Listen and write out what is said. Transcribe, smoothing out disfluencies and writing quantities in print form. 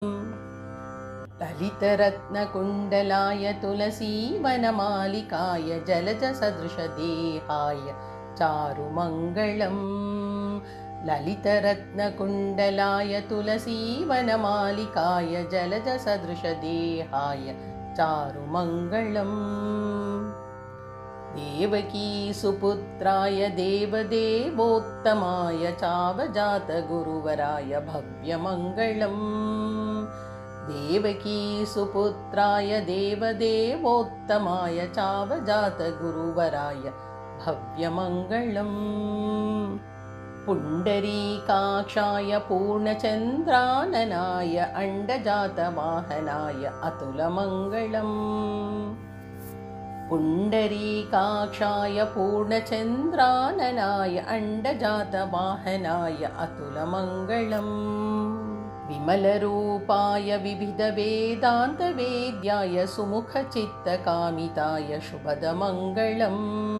ललितरत्नकुण्डलाय तुलसीवनमालिकाय जलजसदृशदेहाय चारुमङ्गलम्। ललितरत्नकुण्डलाय तुलसीवनमालिकाय जलजसदृशदेहाय चारुमङ्गलम्। Devaki सुपुत्राय देवदेवोत्तमाय चावजातगुरुवराय भव्यमङ्गलम्। Devaki सुपुत्राय देवदेवोत्तमाय चावजातगुरुवराय भव्यमङ्गलम्। पुण्डरीकाक्षाय पूर्णचन्द्राननाय अण्डजातवाहनाय अतुलमङ्गलम्। पुण्डरीकाक्षाय पूर्णचन्द्राननाय अण्डजातवाहनाय अतुलमङ्गलम्। विमलरूपाय विविधवेदान्तवेद्याय सुमुखचित्तकामिताय शुभदमङ्गलम्।